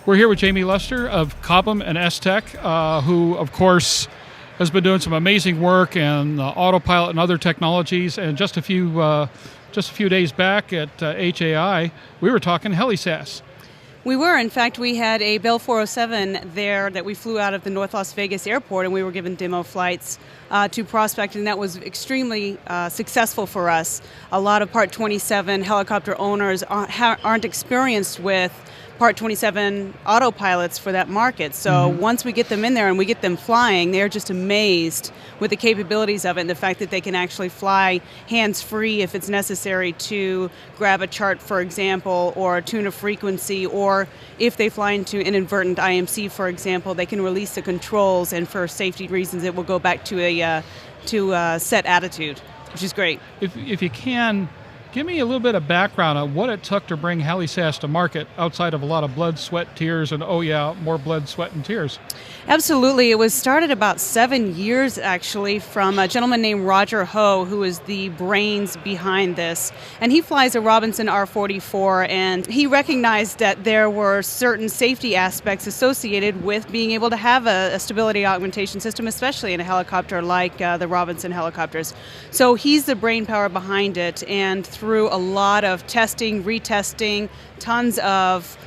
We're here with Jamie Lester of Cobham and S-Tec, who, of course, has been doing some amazing work in autopilot and other technologies. And just a few days back at HAI, we were talking HeliSAS. We were. In fact, we had a Bell 407 there that we flew out of the North Las Vegas airport, and we were given demo flights to prospect, and that was extremely successful for us. A lot of Part 27 helicopter owners aren't experienced with Part 27 autopilots for that market. So once we get them in there and we get them flying, they're just amazed with the capabilities of it and the fact that they can actually fly hands-free if it's necessary to grab a chart, for example, or tune a frequency, or if they fly into inadvertent IMC, for example, they can release the controls, and for safety reasons it will go back to a set attitude, which is great. If you can, give me a little bit of background on what it took to bring HeliSAS to market outside of a lot of blood, sweat, tears, and more blood, sweat, and tears. Absolutely. It was started about 7 years, actually, from a gentleman named Roger Ho, who is the brains behind this. And he flies a Robinson R44, and he recognized that there were certain safety aspects associated with being able to have a stability augmentation system, especially in a helicopter like the Robinson helicopters. So he's the brain power behind it, and through a lot of testing, retesting, tons of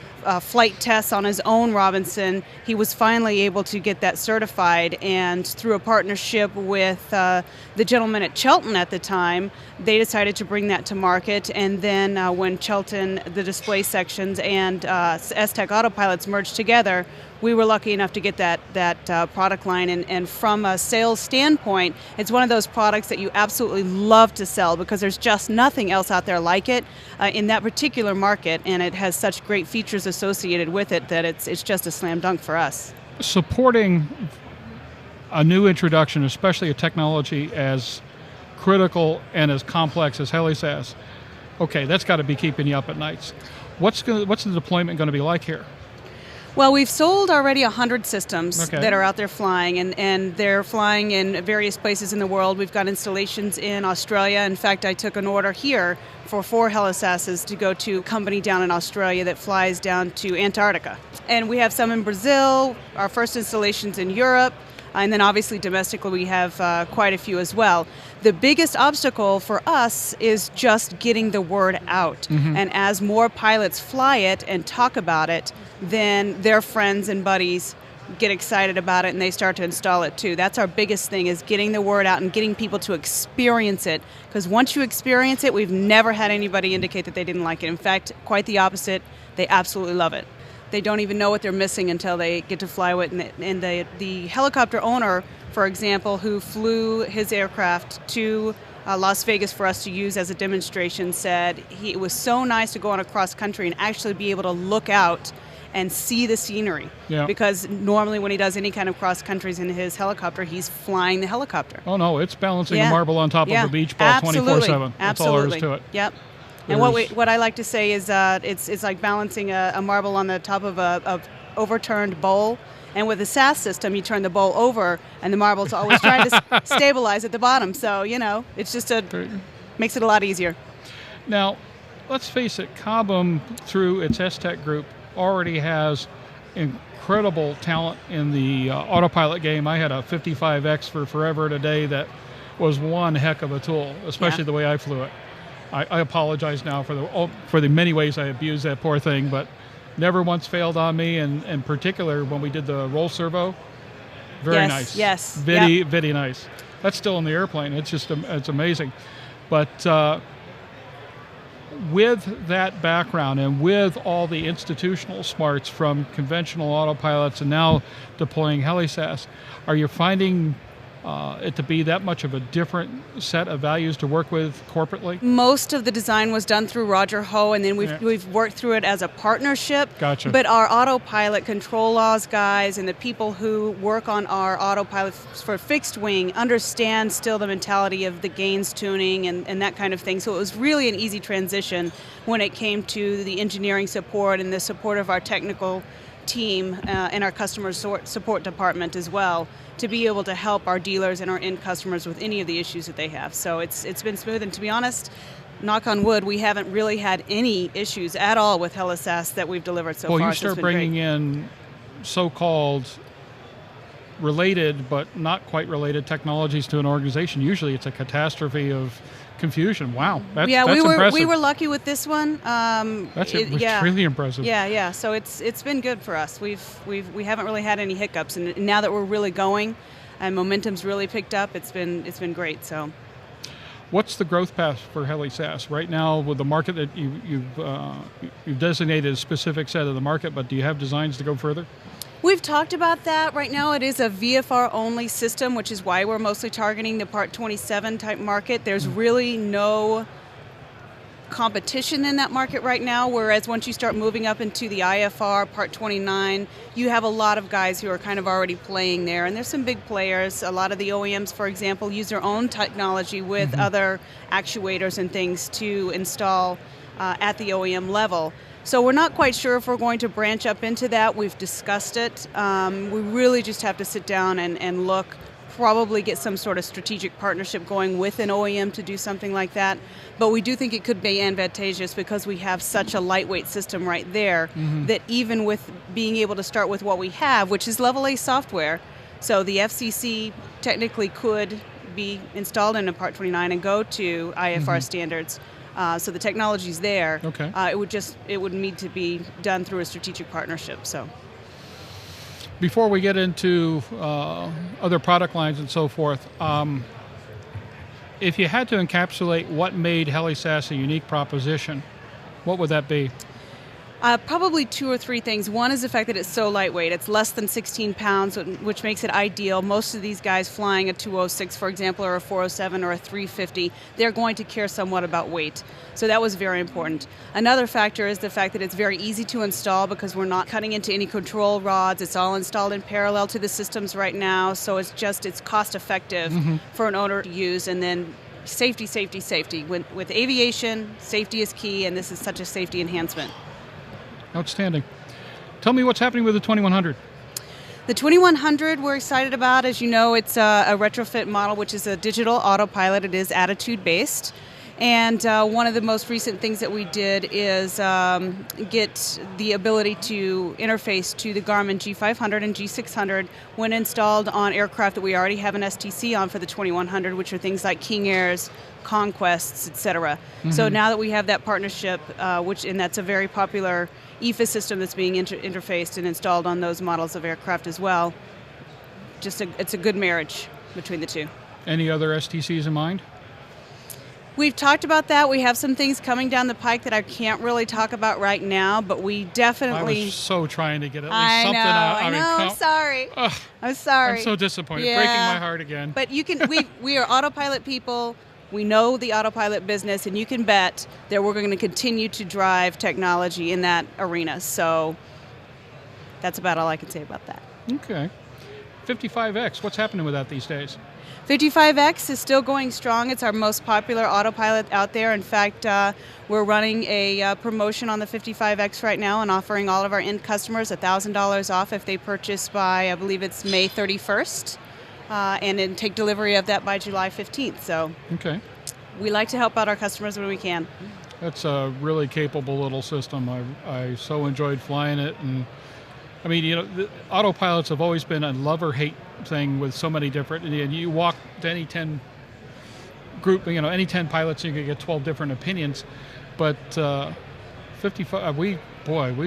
flight tests on his own Robinson, he was finally able to get that certified, and through a partnership with the gentleman at Chelton at the time, they decided to bring that to market. And then when Chelton, the display sections, and S-Tec autopilots merged together, we were lucky enough to get that product line, and from a sales standpoint, it's one of those products that you absolutely love to sell because there's just nothing else out there like it in that particular market, and it has such great features associated with it that it's just a slam dunk for us. Supporting a new introduction, especially a technology as critical and as complex as HeliSAS, okay, that's got to be keeping you up at nights. What's the deployment going to be like here? Well, we've sold already 100 systems Okay. that are out there flying, and they're flying in various places in the world. We've got installations in Australia. In fact, I took an order here for 4 HeliSASs to go to a company down in Australia that flies down to Antarctica. And we have some in Brazil, our first installations in Europe, and then obviously domestically we have quite a few as well. The biggest obstacle for us is just getting the word out. And as more pilots fly it and talk about it, then their friends and buddies get excited about it and they start to install it too. That's our biggest thing, is getting the word out and getting people to experience it. Because once you experience it, we've never had anybody indicate that they didn't like it. In fact, quite the opposite, they absolutely love it. They don't even know what they're missing until they get to fly with it. And the helicopter owner, for example, who flew his aircraft to Las Vegas for us to use as a demonstration, said it was so nice to go on a cross country and actually be able to look out and see the scenery. Yeah. Because normally when he does any kind of cross countries in his helicopter, he's flying the helicopter. Oh no, it's balancing a marble on top of a beach ball 24/7. That's all there is to it. Yep. And what I like to say is it's like balancing a marble on the top of a overturned bowl. And with the SAS system, you turn the bowl over, and the marble's always trying to stabilize at the bottom. So, it's just makes it a lot easier. Now, let's face it, Cobham, through its S-Tec group, already has incredible talent in the autopilot game. I had a 55X for forever and a day that was one heck of a tool, especially the way I flew it. I apologize now for the many ways I abused that poor thing, but never once failed on me, and in particular when we did the roll servo, very nice. Yes. Very nice. That's still in the airplane. It's amazing. But with that background and with all the institutional smarts from conventional autopilots and now deploying HeliSAS, are you finding it to be that much of a different set of values to work with corporately? Most of the design was done through Roger Ho, and then we've worked through it as a partnership. Gotcha. But our autopilot control laws guys and the people who work on our autopilot for fixed wing understand still the mentality of the gains tuning and that kind of thing. So it was really an easy transition when it came to the engineering support and the support of our technical team and our customer support department as well, to be able to help our dealers and our end customers with any of the issues that they have. So it's been smooth, and to be honest, knock on wood, we haven't really had any issues at all with HeliSAS that we've delivered so far. Well, you start bringing in so-called related but not quite related technologies to an organization. Usually it's a catastrophe of confusion. Wow, that's impressive. We were lucky with this one. That's really impressive. Yeah. So it's been good for us. We haven't really had any hiccups, and now that we're really going, and momentum's really picked up, it's been great. So. What's the growth path for HeliSAS right now with the market that you've designated a specific set of the market, but do you have designs to go further? We've talked about that. Right now it is a VFR-only system, which is why we're mostly targeting the Part 27 type market. There's really no competition in that market right now, whereas once you start moving up into the IFR, Part 29, you have a lot of guys who are kind of already playing there, and there's some big players. A lot of the OEMs, for example, use their own technology with other actuators and things to install at the OEM level. So we're not quite sure if we're going to branch up into that. We've discussed it. We really just have to sit down and look, probably get some sort of strategic partnership going with an OEM to do something like that. But we do think it could be advantageous because we have such a lightweight system right there that even with being able to start with what we have, which is level A software, so the FCC technically could be installed in a Part 29 and go to IFR standards. So the technology's there. Okay. It would need to be done through a strategic partnership. So. Before we get into other product lines and so forth, if you had to encapsulate what made HeliSAS a unique proposition, what would that be? Probably two or three things. One is the fact that it's so lightweight. It's less than 16 pounds, which makes it ideal. Most of these guys flying a 206, for example, or a 407 or a 350, they're going to care somewhat about weight. So that was very important. Another factor is the fact that it's very easy to install because we're not cutting into any control rods. It's all installed in parallel to the systems right now. So it's cost effective for an owner to use. And then safety. With aviation, safety is key, and this is such a safety enhancement. Outstanding. Tell me what's happening with the 2100. The 2100 we're excited about. As you know, it's a retrofit model, which is a digital autopilot. It is attitude-based. And one of the most recent things that we did is get the ability to interface to the Garmin G500 and G600 when installed on aircraft that we already have an STC on for the 2100, which are things like King Airs, Conquests, etc. So now that we have that partnership, and that's a very popular EFA system that's being interfaced and installed on those models of aircraft as well, it's a good marriage between the two. Any other STCs in mind? We've talked about that. We have some things coming down the pike that I can't really talk about right now, but we definitely... I was so trying to get at least something out. I know, I'm sorry. I'm sorry. I'm so disappointed. Yeah. Breaking my heart again. But we are autopilot people. We know the autopilot business, and you can bet that we're going to continue to drive technology in that arena. So that's about all I can say about that. Okay. 55X, what's happening with that these days? 55X is still going strong. It's our most popular autopilot out there. In fact, we're running a promotion on the 55X right now and offering all of our end customers $1,000 off if they purchase by, I believe it's May 31st, and then take delivery of that by July 15th. So okay. We like to help out our customers when we can. That's a really capable little system. I so enjoyed flying it. And I mean, the autopilots have always been a love or hate thing with so many different, and you walk to any 10 group, any 10 pilots, you can get 12 different opinions. But 55, we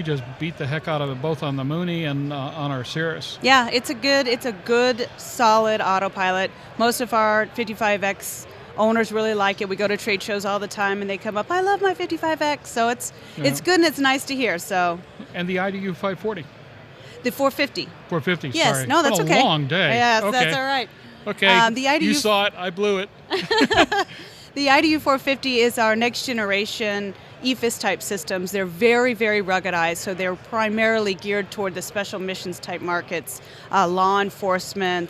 just beat the heck out of it both on the Mooney and on our Cirrus. Yeah, it's a good, solid autopilot. Most of our 55X owners really like it. We go to trade shows all the time, and they come up, I love my 55X. So it's good and it's nice to hear. So. And the IDU 540. The 450. 450, yes, sorry. No, that's okay. A long day. Yes, okay. That's all right. Okay, the IDU, you saw it, I blew it. The IDU 450 is our next generation EFIS type systems. They're very, very ruggedized, so they're primarily geared toward the special missions type markets, law enforcement,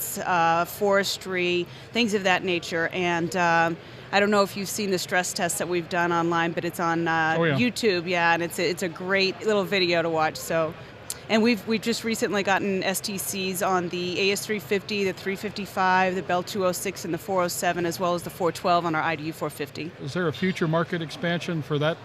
forestry, things of that nature. And I don't know if you've seen the stress test that we've done online, but it's on YouTube, and it's a great little video to watch. So And we've just recently gotten STCs on the AS350, the 355, the Bell 206, and the 407, as well as the 412 on our IDU 450. Is there a future market expansion for that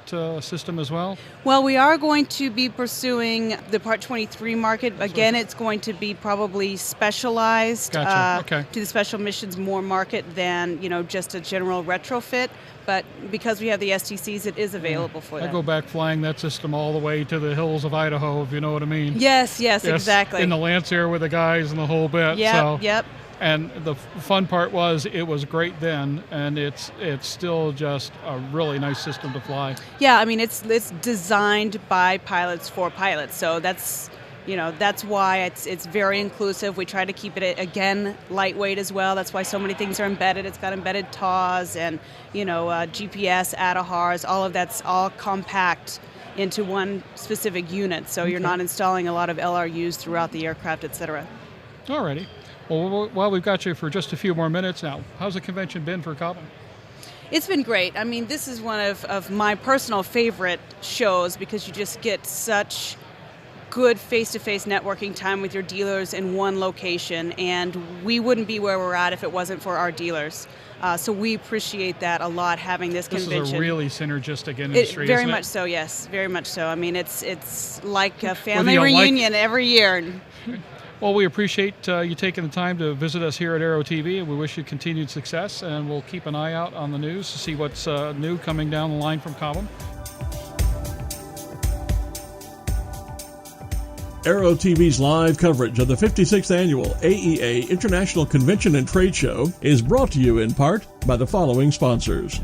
system as well? Well, we are going to be pursuing the Part 23 market. Again, it's going to be probably specialized Gotcha. to the special missions more market than just a general retrofit. But because we have the STCs, it is available for that. I go back flying that system all the way to the hills of Idaho, if you know what I mean. Yes, exactly. In the Lancer with the guys and the whole bit. Yep. And the fun part was it was great then, and it's still just a really nice system to fly. Yeah, I mean it's designed by pilots for pilots, so that's why it's very inclusive. We try to keep it, again, lightweight as well. That's why so many things are embedded. It's got embedded TAWs and GPS, ADAHRs. All of that's all compact into one specific unit, so you're not installing a lot of LRUs throughout the aircraft, etc. Alrighty. Well, while we've got you for just a few more minutes now, how's the convention been for Cobham? It's been great. I mean, this is one of my personal favorite shows because you just get such good face-to-face networking time with your dealers in one location, and we wouldn't be where we're at if it wasn't for our dealers. So we appreciate that a lot, having this convention. This is a really synergistic industry, very isn't it? much so, yes. Very much so. I mean, it's like a family reunion every year. Well, we appreciate you taking the time to visit us here at Aero-TV, and we wish you continued success, and we'll keep an eye out on the news to see what's new coming down the line from Cobham. Aero-TV's live coverage of the 56th Annual AEA International Convention and Trade Show is brought to you in part by the following sponsors: